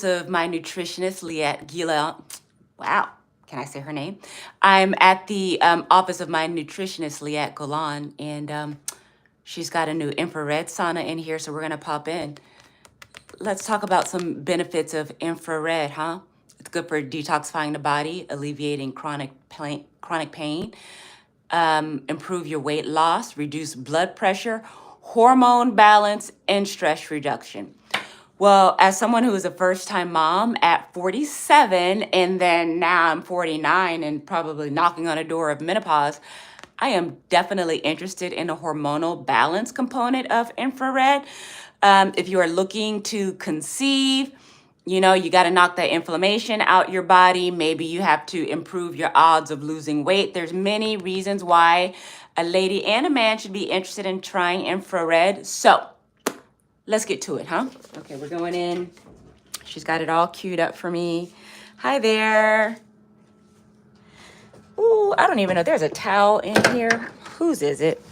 of my nutritionist, Liette Gila. Wow, can I say her name? I'm at the office of my nutritionist, Liette Golan, and she's got a new infrared sauna in here, so we're gonna pop in. Let's talk about some benefits of infrared, huh? It's good for detoxifying the body, alleviating chronic pain, improve your weight loss, reduce blood pressure, hormone balance, and stress reduction. Well, as someone who is a first time mom at 47, and then now I'm 49 and probably knocking on a door of menopause, I am definitely interested in the hormonal balance component of infrared. If you are looking to conceive, you know, you got to knock that inflammation out your body. Maybe you have to improve your odds of losing weight. There's many reasons why a lady and a man should be interested in trying infrared. So let's get to it, huh? Okay, we're going in. She's got it all queued up for me. Hi there. Ooh, I don't even know. There's a towel in here. Whose is it?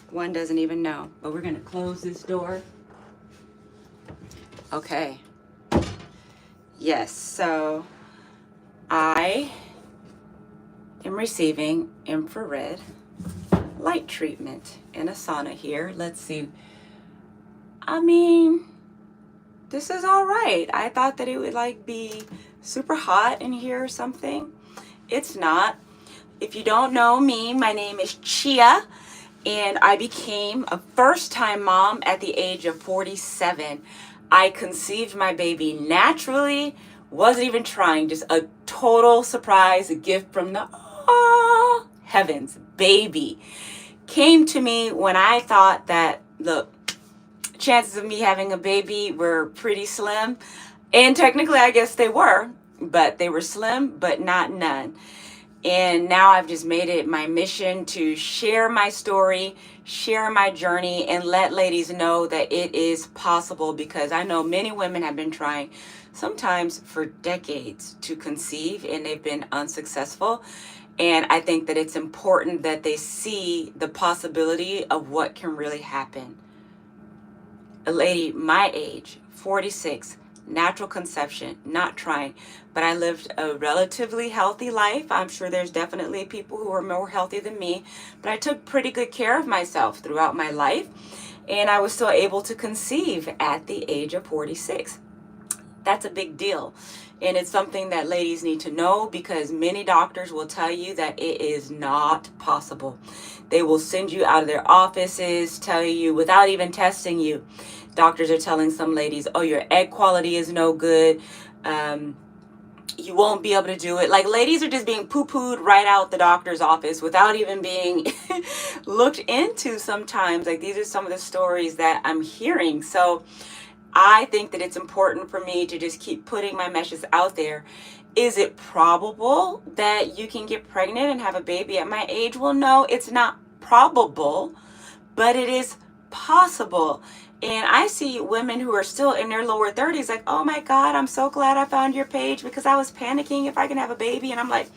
One doesn't even know, but we're gonna close this door. Okay. Yes, so I am receiving infrared light treatment in a sauna here. Let's see. I mean, this is all right. I thought that it would like be super hot in here or something. It's not. If you don't know me, my name is Chia, and I became a first-time mom at the age of 47. I conceived my baby naturally, wasn't even trying, just a total surprise, a gift from the heavens. Baby came to me when I thought that, look, chances of me having a baby were pretty slim. And technically, I guess they were, but they were slim, but not none. And now I've just made it my mission to share my story, share my journey, and let ladies know that it is possible, because I know many women have been trying, sometimes for decades, to conceive, and they've been unsuccessful. And I think that it's important that they see the possibility of what can really happen. A lady my age, 46, natural conception, not trying, but I lived a relatively healthy life. I'm sure there's definitely people who are more healthy than me, but I took pretty good care of myself throughout my life, and I was still able to conceive at the age of 46. That's a big deal. And it's something that ladies need to know, because many doctors will tell you that it is not possible. They will send you out of their offices, tell you without even testing you. Doctors are telling some ladies, oh, your egg quality is no good. You won't be able to do it. Like, ladies are just being poo-pooed right out the doctor's office without even being looked into sometimes. Like, these are some of the stories that I'm hearing. So I think that it's important for me to just keep putting my message out there. Is it probable that you can get pregnant and have a baby at my age? Well, no, it's not probable, but it is possible. And I see women who are still in their lower 30s like, oh my God, I'm so glad I found your page because I was panicking if I can have a baby. And I'm like,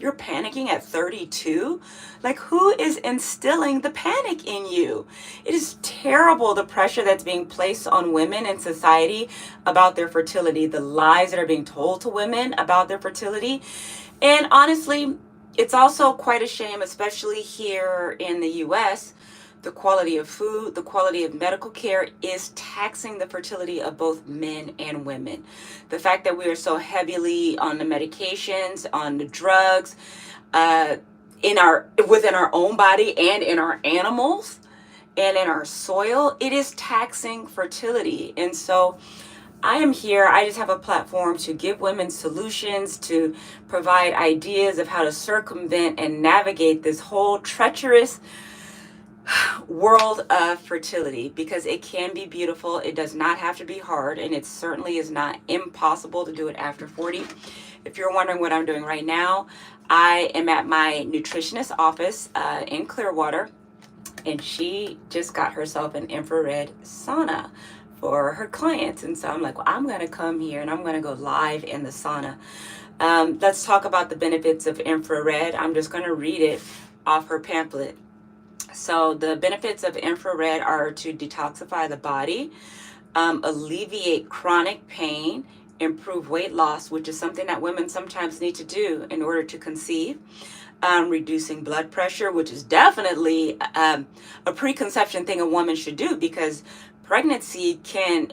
you're panicking at 32? Like, who is instilling the panic in you? It is terrible, the pressure that's being placed on women in society about their fertility, the lies that are being told to women about their fertility. And honestly, it's also quite a shame, especially here in the US. The quality of food, the quality of medical care is taxing the fertility of both men and women. The fact that we are so heavily on the medications, on the drugs, within our own body and in our animals and in our soil, it is taxing fertility. And so I am here. I just have a platform to give women solutions, to provide ideas of how to circumvent and navigate this whole treacherous world of fertility, because it can be beautiful. It does not have to be hard, and it certainly is not impossible to do it after 40. If you're wondering what I'm doing right now, I am at my nutritionist office in Clearwater, and she just got herself an infrared sauna for her clients. And so I'm like, well, I'm going to come here and I'm going to go live in the sauna. Let's talk about the benefits of infrared. I'm just going to read it off her pamphlet. So the benefits of infrared are to detoxify the body, alleviate chronic pain, improve weight loss, which is something that women sometimes need to do in order to conceive, reducing blood pressure, which is definitely a preconception thing a woman should do, because pregnancy can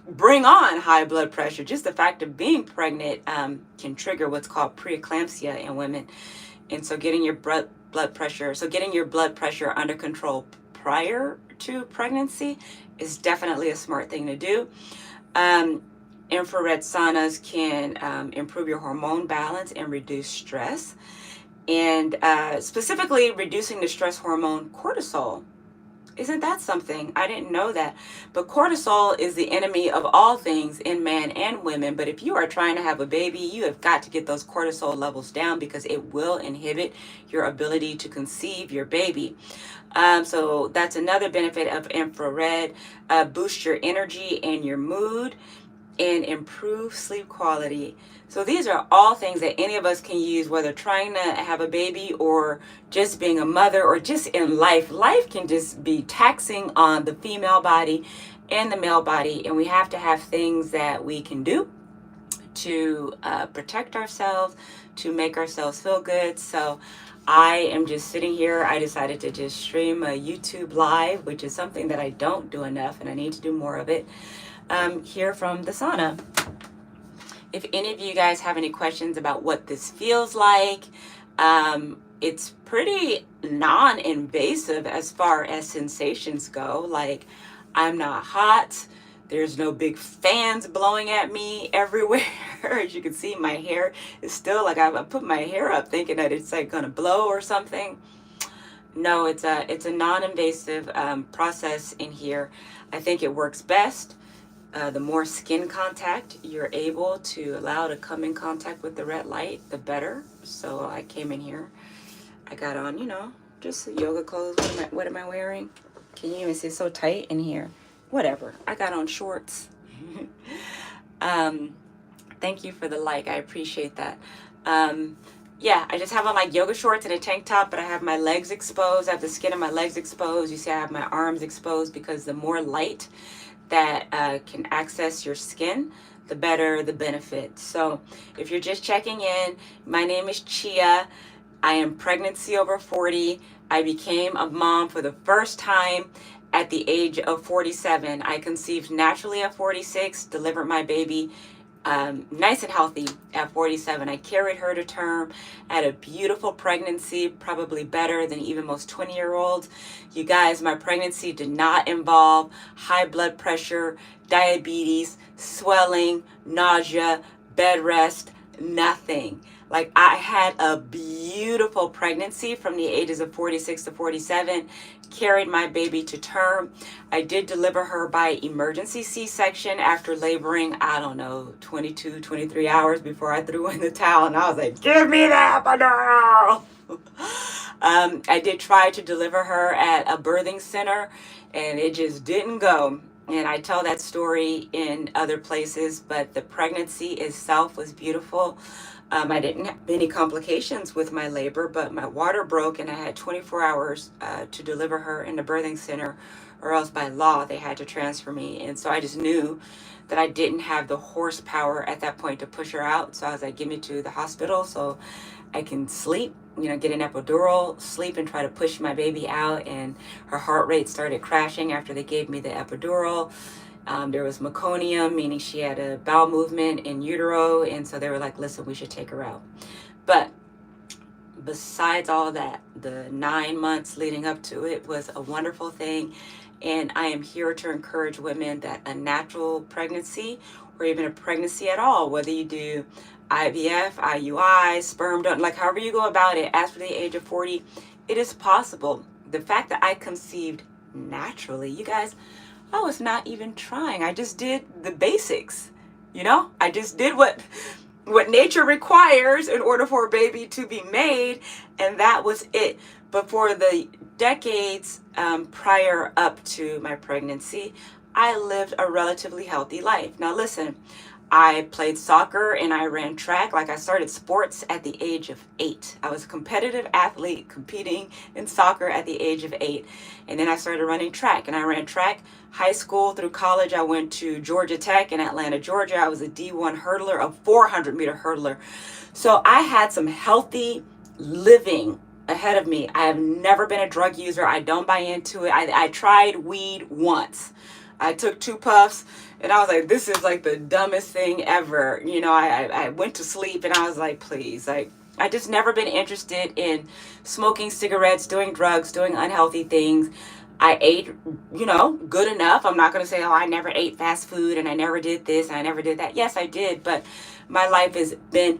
bring on high blood pressure. Just the fact of being pregnant can trigger what's called preeclampsia in women. And so getting your blood pressure under control prior to pregnancy is definitely a smart thing to do. Infrared saunas can improve your hormone balance and reduce stress, and specifically reducing the stress hormone cortisol. Isn't that something? I didn't know that. But cortisol is the enemy of all things in man and women. But if you are trying to have a baby, you have got to get those cortisol levels down, because it will inhibit your ability to conceive your baby. So that's another benefit of infrared. Boost your energy and your mood, and improve sleep quality. So these are all things that any of us can use, whether trying to have a baby or just being a mother or just in life. Life can just be taxing on the female body and the male body, and we have to have things that we can do to protect ourselves, to make ourselves feel good. So I am just sitting here. I decided to just stream a YouTube live, which is something that I don't do enough, and I need to do more of it, here from the sauna. If any of you guys have any questions about what this feels like, it's pretty non-invasive as far as sensations go. Like, I'm not hot. There's no big fans blowing at me everywhere. As you can see, my hair is still like, I put my hair up thinking that it's like gonna blow or something. No, it's a non-invasive process in here. I think it works best. The more skin contact you're able to allow to come in contact with the red light, the better. So I came in here. I got on, just yoga clothes. What am I wearing? Can you even see? It's so tight in here. Whatever. I got on shorts. Thank you for the like. I appreciate that. Yeah, I just have on like yoga shorts and a tank top, but I have my legs exposed. I have the skin of my legs exposed. You see, I have my arms exposed, because the more light that can access your skin, the better the benefit. So if you're just checking in, my name is Chia. I am pregnancy over 40. I became a mom for the first time at the age of 47. I conceived naturally at 46, delivered my baby nice and healthy at 47. I carried her to term, had a beautiful pregnancy, probably better than even most 20-year-olds. You guys, my pregnancy did not involve high blood pressure, diabetes, swelling, nausea, bed rest, nothing. Like, I had a beautiful pregnancy from the ages of 46 to 47, carried my baby to term. I did deliver her by emergency C-section after laboring, I don't know, 22, 23 hours before I threw in the towel, and I was like, give me that epidural! I did try to deliver her at a birthing center, and it just didn't go. And I tell that story in other places, but the pregnancy itself was beautiful. I didn't have any complications with my labor, but my water broke, and I had 24 hours to deliver her in the birthing center, or else by law they had to transfer me. And so I just knew that I didn't have the horsepower at that point to push her out. So I was like, give me to the hospital so I can sleep, get an epidural, sleep, and try to push my baby out. And her heart rate started crashing after they gave me the epidural. There was meconium, meaning she had a bowel movement in utero, and so they were like, listen, we should take her out. But besides all that, the 9 months leading up to it was a wonderful thing, and I am here to encourage women that a natural pregnancy, or even a pregnancy at all, whether you do IVF, IUI, sperm donor, like however you go about it, after the age of 40, it is possible. The fact that I conceived naturally, you guys, I was not even trying. I just did the basics, I just did what nature requires in order for a baby to be made, and that was it. But for the decades prior up to my pregnancy, I lived a relatively healthy life. Now listen, I played soccer and I ran track. Like, I started sports at the age of 8. I was a competitive athlete competing in soccer at the age of 8. And then I started running track, and I ran track high school through college. I went to Georgia Tech in Atlanta, Georgia. I was a D1 hurdler, a 400-meter hurdler. So I had some healthy living ahead of me. I have never been a drug user. I don't buy into it. I tried weed once. I took 2 puffs and I was like, this is like the dumbest thing ever. You know, I went to sleep and I was like, please, like, I just never been interested in smoking cigarettes, doing drugs, doing unhealthy things. I ate, you know, good enough. I'm not going to say, oh, I never ate fast food and I never did this and I never did that. Yes, I did. But my life has been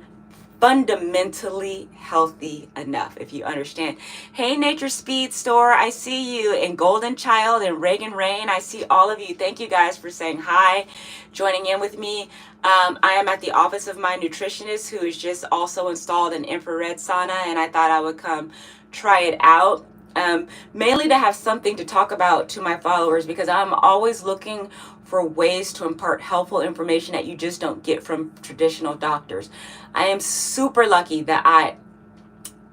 fundamentally healthy enough, if you understand. Hey, Nature Speed Store, I see you. And Golden Child and Reagan Rain, I see all of you. Thank you guys for saying hi, joining in with me. I am at the office of my nutritionist, who is just also installed an infrared sauna, and I thought I would come try it out. Mainly to have something to talk about to my followers, because I'm always looking for ways to impart helpful information that you just don't get from traditional doctors. I am super lucky that I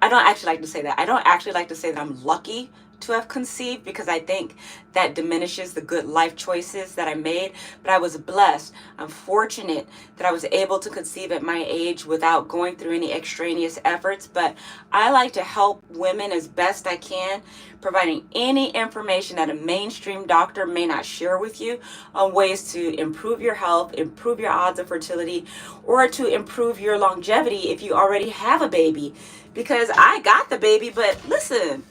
don't actually like to say that. I don't actually like to say that I'm lucky to have conceived, because I think that diminishes the good life choices that I made. But I was blessed. I'm fortunate that I was able to conceive at my age without going through any extraneous efforts. But I like to help women as best I can, providing any information that a mainstream doctor may not share with you on ways to improve your health, improve your odds of fertility, or to improve your longevity if you already have a baby. Because I got the baby, but listen,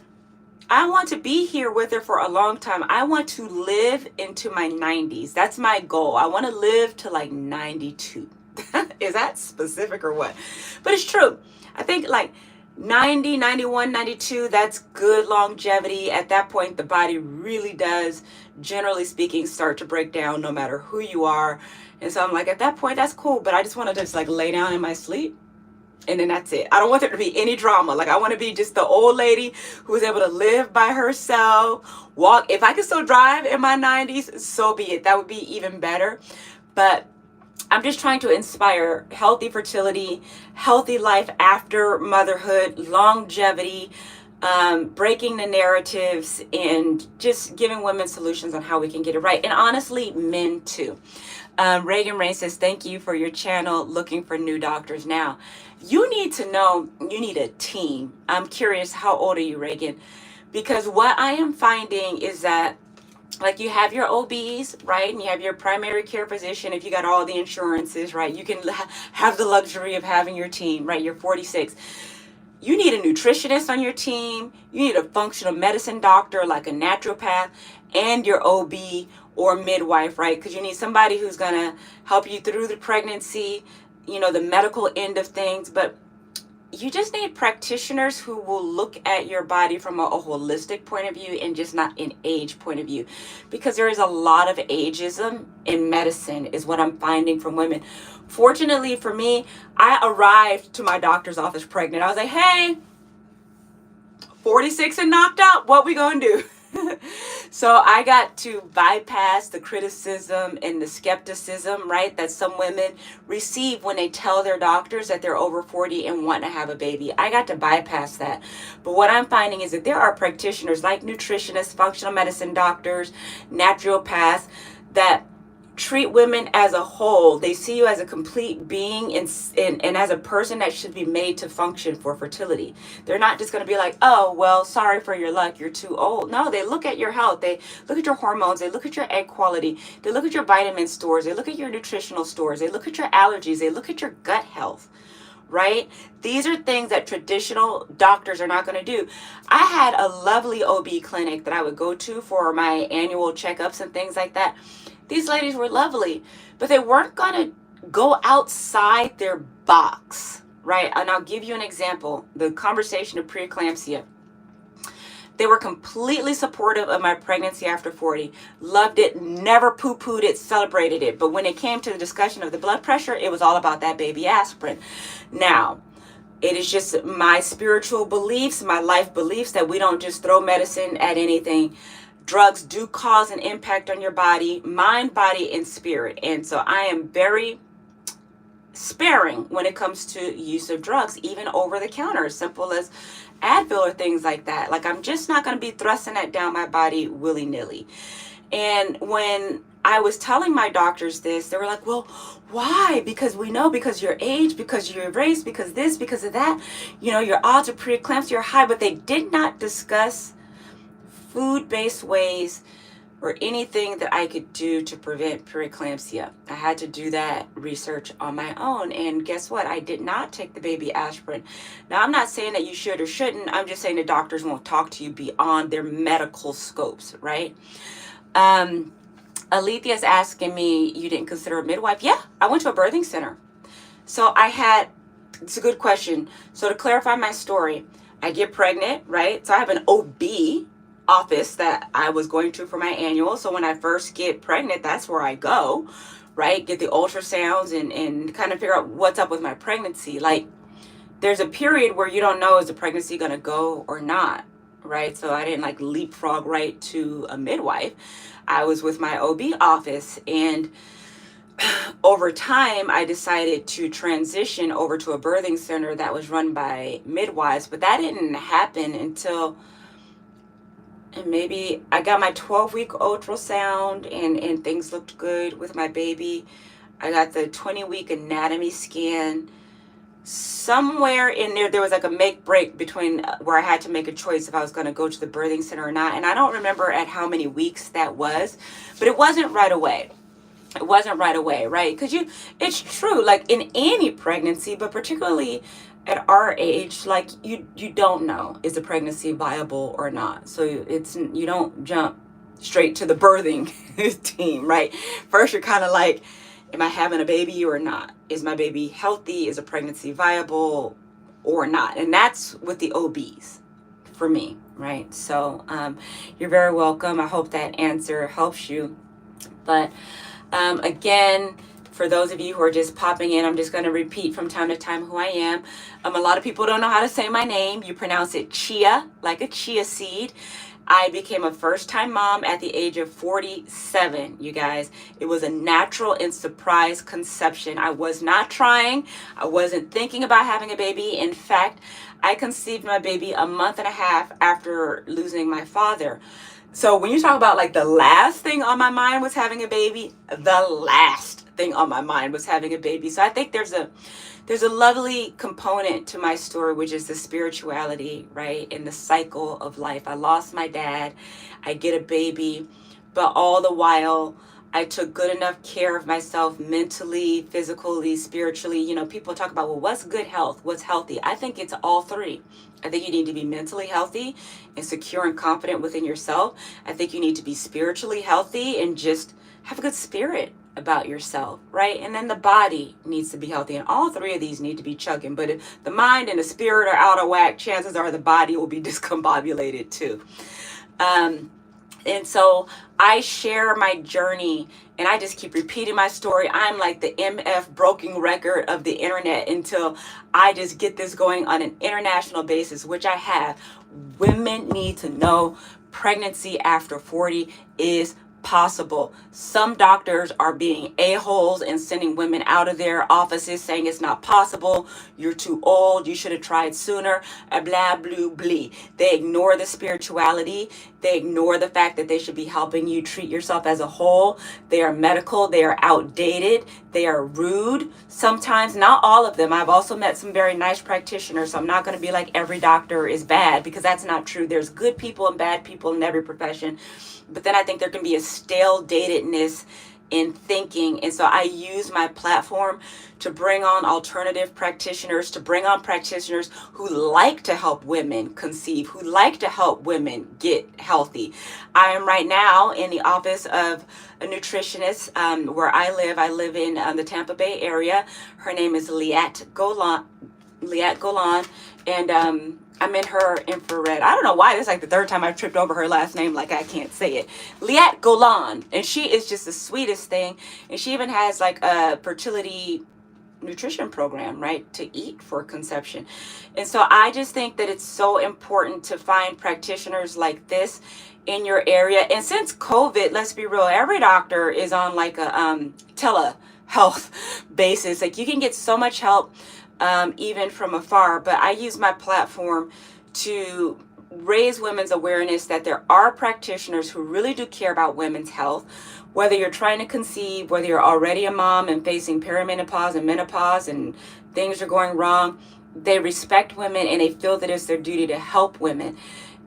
I want to be here with her for a long time. I want to live into my 90s. That's my goal. I want to live to like 92. Is that specific or what? But it's true. I think like 90, 91, 92, that's good longevity. At that point, the body really does, generally speaking, start to break down no matter who you are. And so I'm like, at that point, that's cool. But I just want to just like lay down in my sleep. And then that's it. I don't want there to be any drama. Like, I want to be just the old lady who is able to live by herself, walk. If I can still drive in my 90s, so be it. That would be even better. But I'm just trying to inspire healthy fertility, healthy life after motherhood, longevity, breaking the narratives, and just giving women solutions on how we can get it right. And honestly, men too. Reagan Rain says, thank you for your channel, looking for new doctors now. You need to know you need a team. I'm curious, how old are you, Reagan? Because what I am finding is that, like, you have your OBs, right? And you have your primary care physician. If you got all the insurances, right? You can have the luxury of having your team, right? You're 46. You need a nutritionist on your team. You need a functional medicine doctor, like a naturopath, and your OB or midwife, right? Because you need somebody who's going to help you through the pregnancy, you know, the medical end of things. But you just need practitioners who will look at your body from a holistic point of view and just not an age point of view. Because there is a lot of ageism in medicine, is what I'm finding from women. Fortunately for me, I arrived to my doctor's office pregnant. I was like, hey, 46 and knocked out, what we gonna do? So I got to bypass the criticism and the skepticism, right, that some women receive when they tell their doctors that they're over 40 and want to have a baby. I got to bypass that. But what I'm finding is that there are practitioners like nutritionists, functional medicine doctors, naturopaths that treat women as a whole. They see you as a complete being and as a person that should be made to function for fertility. They're not just going to be like, oh, well, sorry for your luck, you're too old. No, they look at your health. They look at your hormones. They look at your egg quality. They look at your vitamin stores. They look at your nutritional stores. They look at your allergies. They look at your gut health. Right? These are things that traditional doctors are not going to do. I had a lovely OB clinic that I would go to for my annual checkups and things like that. These ladies were lovely, but they weren't going to go outside their box, right? And I'll give you an example. The conversation of preeclampsia. They were completely supportive of my pregnancy after 40. Loved it, never poo-pooed it, celebrated it. But when it came to the discussion of the blood pressure, it was all about that baby aspirin. Now, it is just my spiritual beliefs, my life beliefs, that we don't just throw medicine at anything. Drugs do cause an impact on your body, mind, body, and spirit. And so I am very sparing when it comes to use of drugs, even over the counter, as simple as Advil or things like that. Like, I'm just not going to be thrusting that down my body willy-nilly. And when I was telling my doctors this, they were like, well, why? Because we know, because your age, because your race, because this, because of that, your odds of preeclampsia are high. But they did not discuss food-based ways or anything that I could do to prevent preeclampsia. I had to do that research on my own. And guess what? I did not take the baby aspirin. Now, I'm not saying that you should or shouldn't. I'm just saying the doctors won't talk to you beyond their medical scopes, right? Alethea's asking me, you didn't consider a midwife? Yeah, I went to a birthing center. So it's a good question. So to clarify my story, I get pregnant, right? So I have an OB office that I was going to for my annual. So when I first get pregnant, that's where I go, right? Get the ultrasounds and kind of figure out what's up with my pregnancy. Like, there's a period where you don't know, is the pregnancy going to go or not, right? So I didn't like leapfrog right to a midwife. I was with my OB office, and over time, I decided to transition over to a birthing center that was run by midwives, but that didn't happen until maybe I got my 12-week ultrasound and things looked good with my baby. I got the 20-week anatomy scan. Somewhere in there was like a make break between where I had to make a choice if I was going to go to the birthing center or not. And I don't remember at how many weeks that was, but it wasn't right away. It wasn't right away, right? Because it's true, like in any pregnancy, but particularly at our age, like you don't know, is the pregnancy viable or not. So you don't jump straight to the birthing team, right? First, you're kind of like, am I having a baby or not? Is my baby healthy? Is a pregnancy viable or not? And that's with the OBs for me, right? So you're very welcome. I hope that answer helps you. But again, for those of you who are just popping in, I'm just going to repeat from time to time who I am. A lot of people don't know how to say my name. You pronounce it chia, like a chia seed. I became a first-time mom at the age of 47, you guys. It was a natural and surprise conception. I was not trying. I wasn't thinking about having a baby. In fact, I conceived my baby a month and a half after losing my father. So when you talk about like the last thing on my mind was having a baby, the last thing on my mind was having a baby. So I think there's a lovely component to my story, which is the spirituality, right? And the cycle of life. I lost my dad. I get a baby, but all the while I took good enough care of myself mentally, physically, spiritually. People talk about, well, what's good health? What's healthy? I think it's all three. I think you need to be mentally healthy and secure and confident within yourself. I think you need to be spiritually healthy and just have a good spirit about yourself, right? And then the body needs to be healthy. And all three of these need to be chugging. But if the mind and the spirit are out of whack, chances are the body will be discombobulated too. And so I share my journey, and I just keep repeating my story. I'm like the MF broken record of the internet until I just get this going on an international basis, which I have. Women need to know pregnancy after 40 is possible. Some doctors are being a-holes and sending women out of their offices saying it's not possible, you're too old, you should have tried sooner, blah, blah, blah. They ignore the spirituality. They ignore the fact that they should be helping you treat yourself as a whole. They are medical. They are outdated. They are rude. Sometimes, not all of them. I've also met some very nice practitioners, so I'm not going to be like every doctor is bad, because that's not true. There's good people and bad people in every profession. But then I think there can be a stale datedness in thinking. And so I use my platform to bring on alternative practitioners, to bring on practitioners who like to help women conceive, who like to help women get healthy. I am right now in the office of a nutritionist where I live. I live in the Tampa Bay area. Her name is Liat Golan. And I'm in her infrared. I don't know why. This is like the third time I've tripped over her last name like I can't say it. Liat Golan. And she is just the sweetest thing. And she even has like a fertility nutrition program, right, to eat for conception. And so I just think that it's so important to find practitioners like this in your area. And since COVID, let's be real, every doctor is on like a health basis. Like, you can get so much help even from afar, but I use my platform to raise women's awareness that there are practitioners who really do care about women's health. Whether you're trying to conceive, whether you're already a mom and facing perimenopause and menopause and things are going wrong, they respect women and they feel that it's their duty to help women.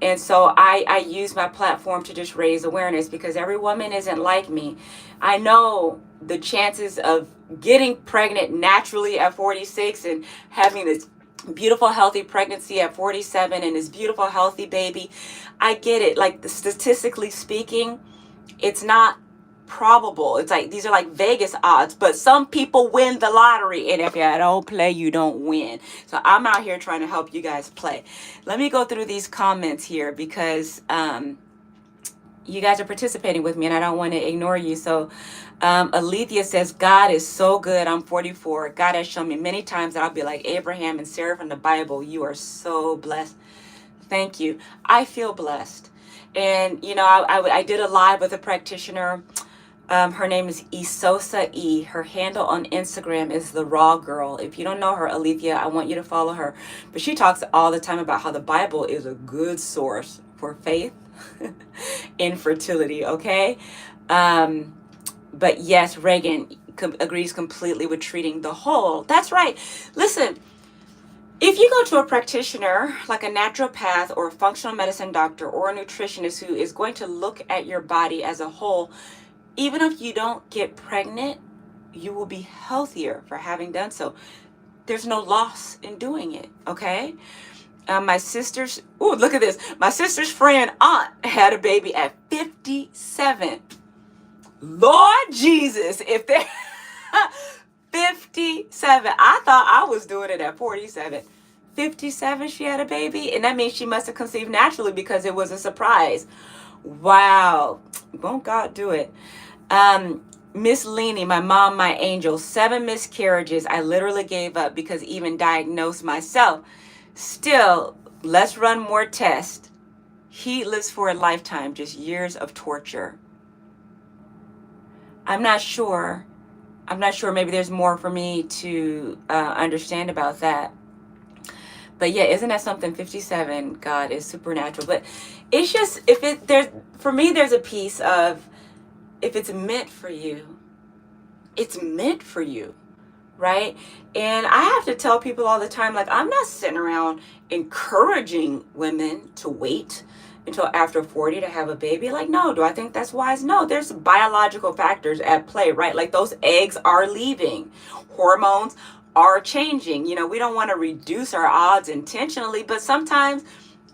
And so I use my platform to just raise awareness, because every woman isn't like me. I know the chances of getting pregnant naturally at 46 and having this beautiful healthy pregnancy at 47 and this beautiful healthy baby, I get it. Like, statistically speaking, it's not probable. It's like, these are like Vegas odds, but some people win the lottery, and if you don't play, you don't win. So I'm out here trying to help you guys play. Let me go through these comments here, because you guys are participating with me and I don't want to ignore you. So Alethea says, God is so good. I'm 44. God has shown me many times that I'll be like Abraham and Sarah from the Bible. You are so blessed. Thank you. I feel blessed. And, you know, I did a live with a practitioner. Her name is Isosa E. Her handle on Instagram is The Raw Girl. If you don't know her, Alethea, I want you to follow her. But she talks all the time about how the Bible is a good source for faith in fertility, okay? But yes, Reagan agrees completely with treating the whole. That's right. Listen, if you go to a practitioner like a naturopath or a functional medicine doctor or a nutritionist who is going to look at your body as a whole, even if you don't get pregnant, you will be healthier for having done so. There's no loss in doing it, okay? My sister's, look at this. My sister's friend aunt had a baby at 57. Lord Jesus, if they're 57. I thought I was doing it at 47. 57, she had a baby, and that means she must have conceived naturally because it was a surprise. Wow. Won't God do it? Miss Leanie, my mom, my angel, 7 miscarriages. I literally gave up because even diagnosed myself. Still, let's run more tests. He lives for a lifetime, just years of torture. I'm not sure. Maybe there's more for me to understand about that. But yeah, isn't that something? 57, God is supernatural. But it's just, for me, there's a piece of, if it's meant for you, it's meant for you, right? And I have to tell people all the time, like, I'm not sitting around encouraging women to wait until after 40 to have a baby. Like, no. Do I think that's wise? No. There's biological factors at play, right? Like, those eggs are leaving. Hormones are changing. You know, we don't want to reduce our odds intentionally, but sometimes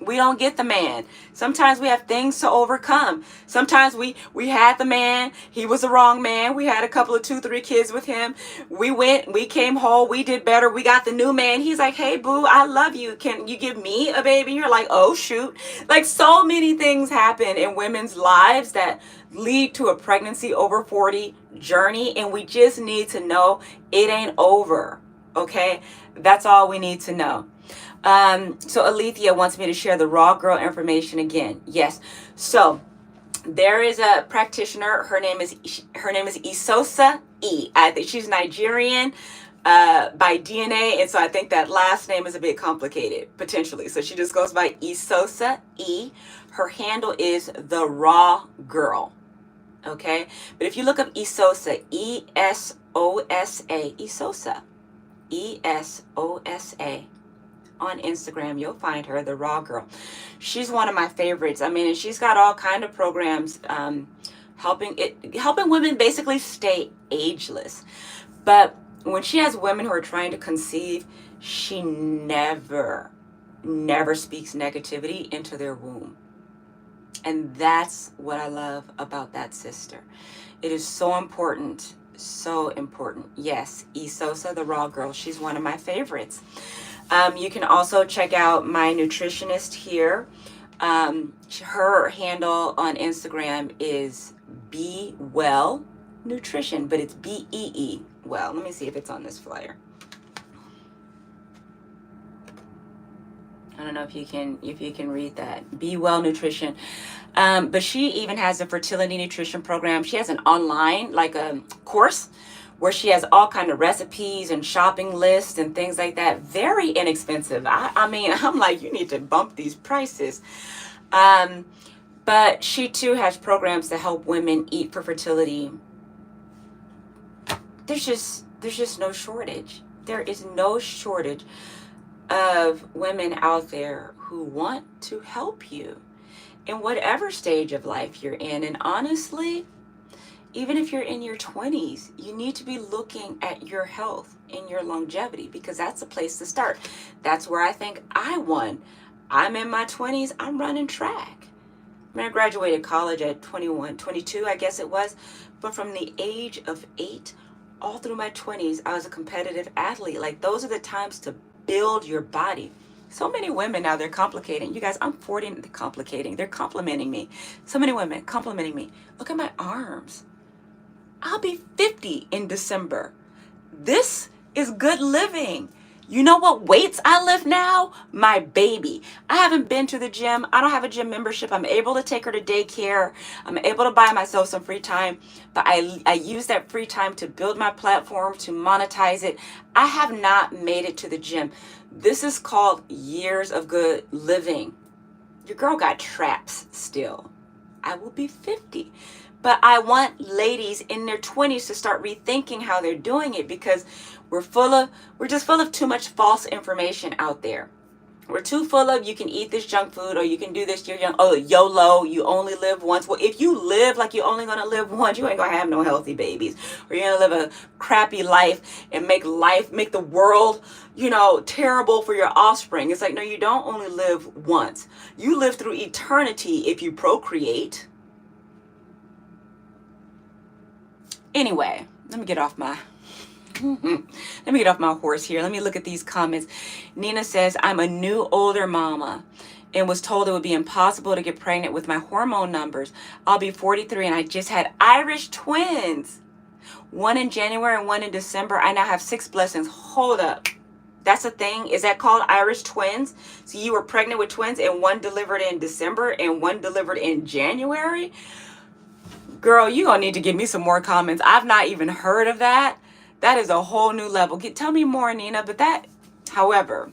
we don't get the man. Sometimes we have things to overcome. Sometimes we had the man. He was the wrong man. We had a couple of 2-3 kids with him. We came home. We did better. We got the new man. He's like, hey, boo, I love you. Can you give me a baby? You're like, oh, shoot. Like, so many things happen in women's lives that lead to a pregnancy over 40 journey. And we just need to know it ain't over. Okay? That's all we need to know. So Alethea wants me to share the Raw Girl information again. Yes. So there is a practitioner. Her name is Isosa E. I think she's Nigerian by DNA, and so I think that last name is a bit complicated potentially. So she just goes by Isosa E. Her handle is The Raw Girl. Okay, but if you look up Isosa, E-S-O-S-A, Isosa, E-S-O-S-A. On Instagram, you'll find her, The Raw Girl. She's one of my favorites. I mean, and she's got all kind of programs helping women basically stay ageless. But when she has women who are trying to conceive, she never speaks negativity into their womb. And that's what I love about that sister. It is so important. So important. Yes, Isosa, The Raw Girl. She's one of my favorites. You can also check out my nutritionist here. Her handle on Instagram is Be Well Nutrition, but it's B-E-E. Well, let me see if it's on this flyer. I don't know if you can read that. Be Well Nutrition. But she even has a fertility nutrition program. She has an online, like a course where she has all kind of recipes and shopping lists and things like that. Very inexpensive. I mean, I'm like, you need to bump these prices. But she too has programs to help women eat for fertility. There's just no shortage. There is no shortage of women out there who want to help you in whatever stage of life you're in. And honestly, even if you're in your 20s, you need to be looking at your health and your longevity, because that's a place to start. That's where I think I won. I'm in my 20s, I'm running track. I mean, I graduated college at 21, 22, I guess it was. But from the age of 8 all through my 20s, I was a competitive athlete. Like, those are the times to build your body. So many women now, they're complicating. You guys, I'm 40 and they're complicating. They're complimenting me. So many women complimenting me. Look at my arms. I'll be 50 in December. This is good living. You know what weights I lift now? My baby. I haven't been to the gym. I don't have a gym membership. I'm able to take her to daycare. I'm able to buy myself some free time. But I use that free time to build my platform, to monetize it. I have not made it to the gym. This is called years of good living. Your girl got traps still. I will be 50. But I want ladies in their 20s to start rethinking how they're doing it, because we're just full of too much false information out there. We're too full of, you can eat this junk food, or you can do this, you're young, oh, YOLO, you only live once. Well, if you live like you're only gonna live once, you ain't gonna have no healthy babies. Or you're gonna live a crappy life and make the world, terrible for your offspring. It's like, no, you don't only live once. You live through eternity if you procreate. Anyway, let me get off my horse here. Let me look at these comments. Nina says, I'm a new older mama and was told it would be impossible to get pregnant with my hormone numbers. I'll be 43 and I just had Irish twins. One in January and one in December. I now have 6 blessings. Hold up. That's a thing? Is that called Irish twins? So you were pregnant with twins and one delivered in December and one delivered in January? Girl, you gonna need to give me some more comments. I've not even heard of that. That is a whole new level. Tell me more, Nina. But that, however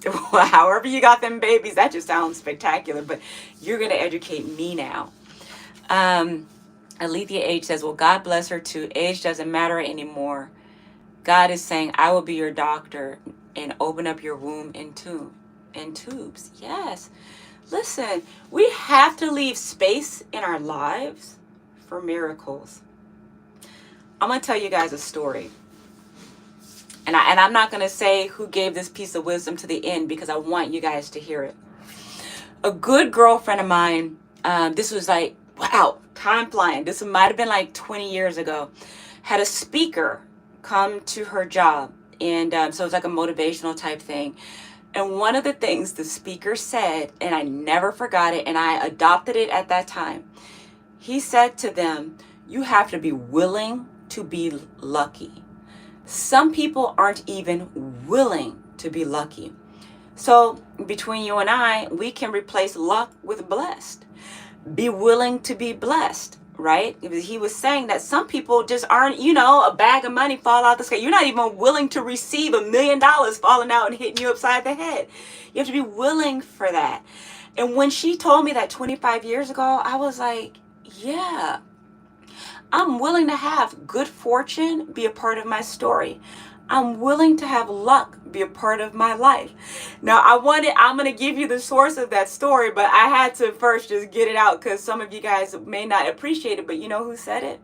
you got them babies, that just sounds spectacular. But you're gonna educate me now. Alethea H says, well, God bless her too. Age doesn't matter anymore. God is saying, I will be your doctor and open up your womb in tubes. Yes. Listen, we have to leave space in our lives for miracles. I'm going to tell you guys a story. And I'm not going to say who gave this piece of wisdom to the end, because I want you guys to hear it. A good girlfriend of mine, this was like, wow, time flying. This might have been like 20 years ago, had a speaker come to her job. And so it's like a motivational type thing. And one of the things the speaker said, and I never forgot it, and I adopted it at that time. He said to them, you have to be willing to be lucky. Some people aren't even willing to be lucky. So between you and I, we can replace luck with blessed. Be willing to be blessed, right? He was saying that some people just aren't, a bag of money fall out the sky. You're not even willing to receive $1 million falling out and hitting you upside the head. You have to be willing for that. And when she told me that 25 years ago, I was like, yeah, I'm willing to have good fortune be a part of my story. I'm willing to have luck be a part of my life. Now, I'm going to give you the source of that story, but I had to first just get it out because some of you guys may not appreciate it, but you know who said it?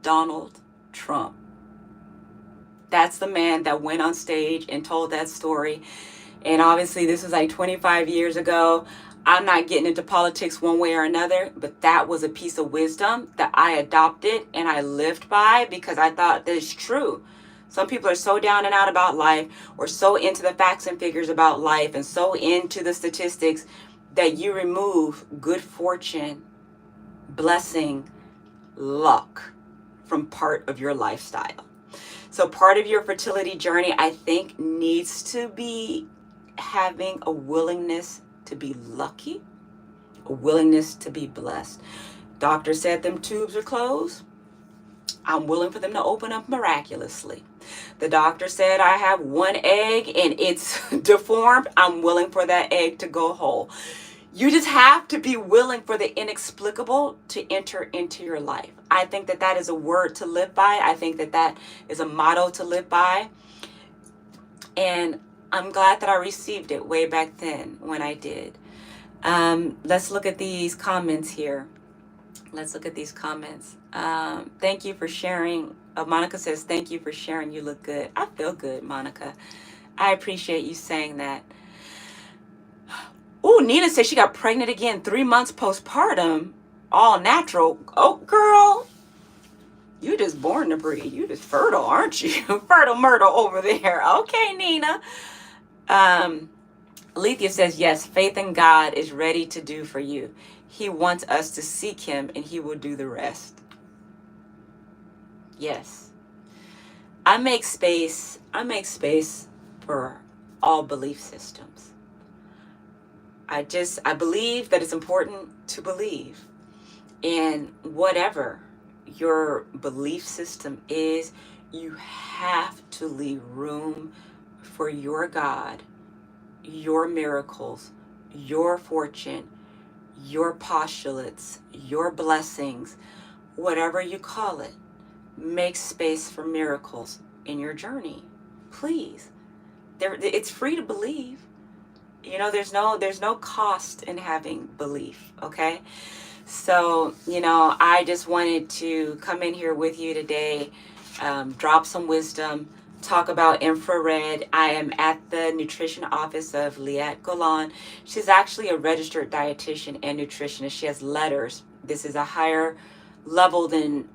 Donald Trump. That's the man that went on stage and told that story. And obviously, this was like 25 years ago. I'm not getting into politics one way or another, but that was a piece of wisdom that I adopted and I lived by because I thought that it's true. Some people are so down and out about life, or so into the facts and figures about life, and so into the statistics that you remove good fortune, blessing, luck from part of your lifestyle. So part of your fertility journey, I think, needs to be having a willingness to be lucky, a willingness to be blessed. Doctor said them tubes are closed. I'm willing for them to open up miraculously. The doctor said I have one egg and it's deformed. I'm willing for that egg to go whole. You just have to be willing for the inexplicable to enter into your life. I think that that is a word to live by. I think that that is a motto to live by. And I'm glad that I received it way back then when I did. Let's look at these comments here. Let's look at these comments. Thank you for sharing. Monica says, thank you for sharing. You look good. I feel good, Monica. I appreciate you saying that. Oh, Nina says she got pregnant again 3 months postpartum. All natural. Oh, girl. You just born to breed. You just fertile, aren't you? Fertile myrtle over there. Okay, Nina. Alethea says, yes, faith in God is ready to do for you. He wants us to seek him and he will do the rest. Yes. I make space for all belief systems. I believe that it's important to believe. And whatever your belief system is, you have to leave room for your God, your miracles, your fortune, your postulates, your blessings, whatever you call it. Make space for miracles in your journey, please. It's free to believe. You know, there's no cost in having belief, okay? So, you know, I just wanted to come in here with you today, drop some wisdom, talk about infrared. I am at the nutrition office of Liat Golan. She's actually a registered dietitian and nutritionist. She has letters. This is a higher level than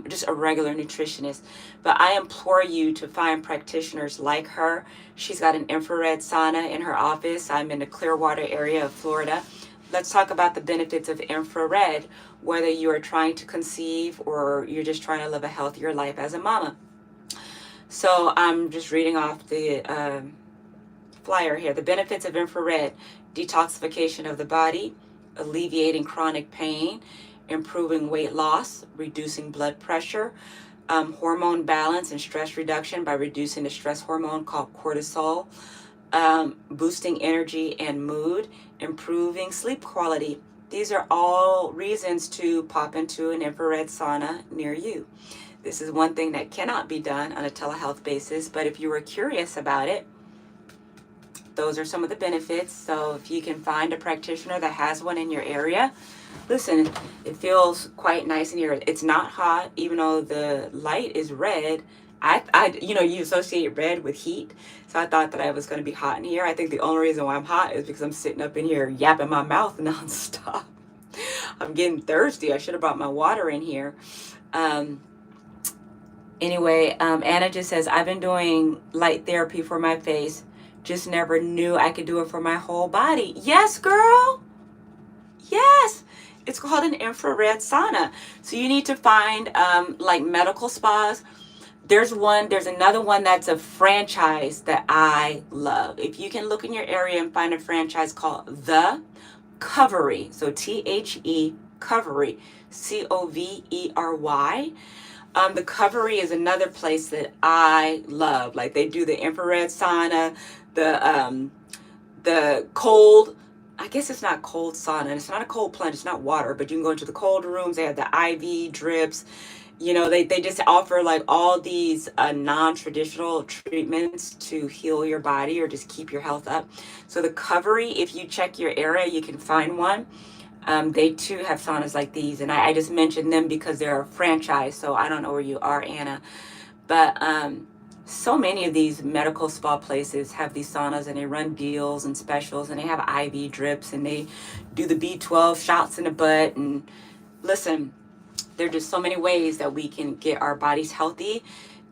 just a regular nutritionist. But I implore you to find practitioners like her. She's got an infrared sauna in her office. I'm in the Clearwater area of Florida. Let's talk about the benefits of infrared, whether you are trying to conceive or you're just trying to live a healthier life as a mama. So I'm just reading off the flyer here. The benefits of infrared: detoxification of the body, alleviating chronic pain, improving weight loss, reducing blood pressure, hormone balance and stress reduction by reducing the stress hormone called cortisol, boosting energy and mood, improving sleep quality. These are all reasons to pop into an infrared sauna near you. This is one thing that cannot be done on a telehealth basis, but if you were curious about it, those are some of the benefits. So if you can find a practitioner that has one in your area, listen, it feels quite nice in here. It's not hot, even though the light is red. You associate red with heat. So I thought that I was going to be hot in here. I think the only reason why I'm hot is because I'm sitting up in here yapping my mouth nonstop. I'm getting thirsty. I should have brought my water in here. Anyway, Anna just says, I've been doing light therapy for my face. Just never knew I could do it for my whole body. Yes, girl. Yes. It's called an infrared sauna. So you need to find like medical spas. There's another one that's a franchise that I love. If you can look in your area and find a franchise called The Covery. So THE Covery, COVERY. The Covery is another place that I love. Like they do the infrared sauna, the cold, I guess it's not cold sauna, and it's not a cold plunge, it's not water, but you can go into the cold rooms. They have the IV drips. You know, they just offer like all these non-traditional treatments to heal your body or just keep your health up. So the Covery, if you check your area, you can find one. They too have saunas like these, and I just mentioned them because they're a franchise, so I don't know where you are, Anna. But so many of these medical spa places have these saunas, and they run deals and specials, and they have IV drips, and they do the B12 shots in the butt. And listen, there are just so many ways that we can get our bodies healthy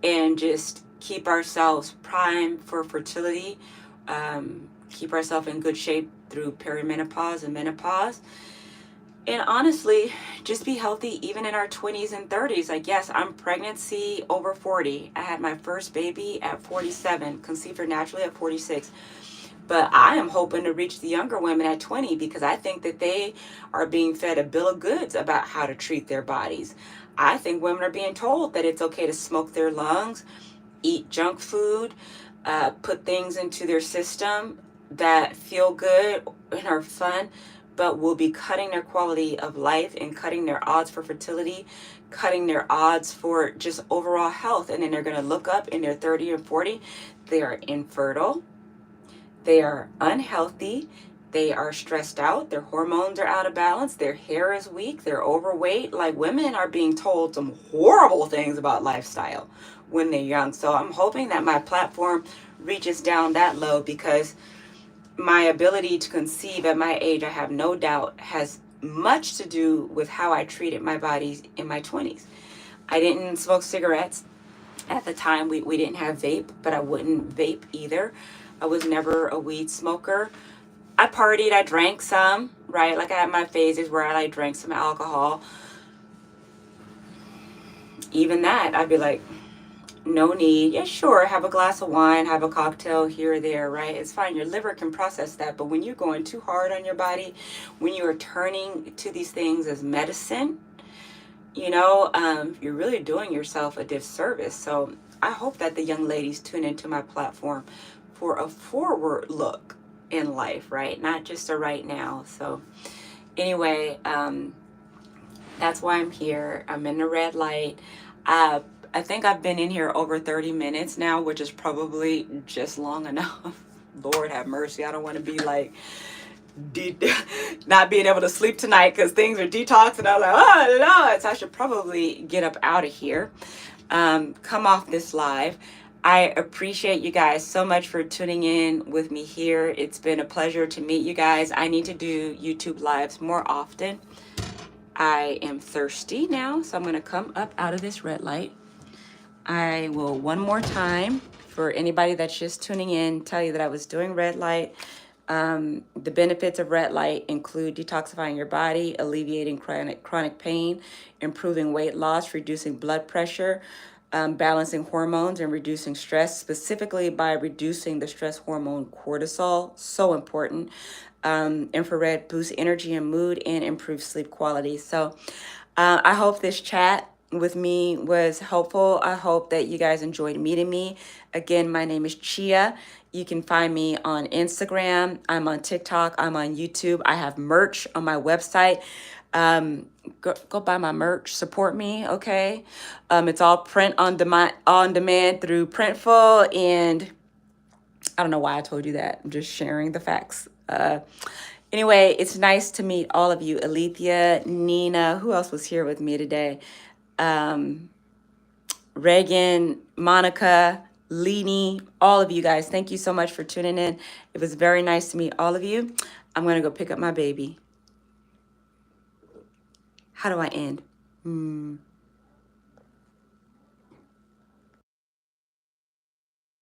and just keep ourselves primed for fertility, keep ourselves in good shape through perimenopause and menopause. And honestly, just be healthy even in our 20s and 30s. Like, yes, I'm pregnancy over 40. I had my first baby at 47, conceived her naturally at 46. But I am hoping to reach the younger women at 20 because I think that they are being fed a bill of goods about how to treat their bodies. I think women are being told that it's okay to smoke their lungs, eat junk food, put things into their system that feel good and are fun, but will be cutting their quality of life and cutting their odds for fertility, cutting their odds for just overall health. And then they're going to look up in their 30 and 40, they are infertile, they are unhealthy, they are stressed out, their hormones are out of balance, their hair is weak, they're overweight. Like, women are being told some horrible things about lifestyle when they're young. So I'm hoping that my platform reaches down that low, because my ability to conceive at my age, I have no doubt, has much to do with how I treated my body in my 20s. I didn't smoke cigarettes at the time. We didn't have vape, but I wouldn't vape either. I was never a weed smoker. I partied, I drank some, right? Like, I had my phases where I like drank some alcohol. Even that, I'd be like, no need. Yeah, sure, have a glass of wine, have a cocktail here or there, right? It's fine. Your liver can process that. But when you're going too hard on your body, when you are turning to these things as medicine, you're really doing yourself a disservice. So I hope that the young ladies tune into my platform for a forward look in life, right? Not just a right now. So anyway, that's why I'm here. I'm in the red light. I think I've been in here over 30 minutes now, which is probably just long enough. Lord have mercy. I don't want to be like not being able to sleep tonight because things are detoxing. I'm like, oh Lord. So I should probably get up out of here, come off this live. I appreciate you guys so much for tuning in with me here. It's been a pleasure to meet you guys. I need to do YouTube lives more often. I am thirsty now, so I'm going to come up out of this red light. I will one more time, for anybody that's just tuning in, tell you that I was doing red light. The benefits of red light include detoxifying your body, alleviating chronic pain, improving weight loss, reducing blood pressure, balancing hormones, and reducing stress, specifically by reducing the stress hormone cortisol. So important. Infrared boosts energy and mood and improves sleep quality. So I hope this chat with me was helpful. I hope that you guys enjoyed meeting me. Again, my name is Chia. You can find me on Instagram. I'm on TikTok. I'm on YouTube. I have merch on my website. Go buy my merch. Support me, okay? It's all print on demand through Printful, and I don't know why I told you that. I'm just sharing the facts. Anyway, it's nice to meet all of you. Alethea, Nina, who else was here with me today? Reagan, Monica, Leni, all of you guys. Thank you so much for tuning in. It was very nice to meet all of you. I'm going to go pick up my baby. How do I end?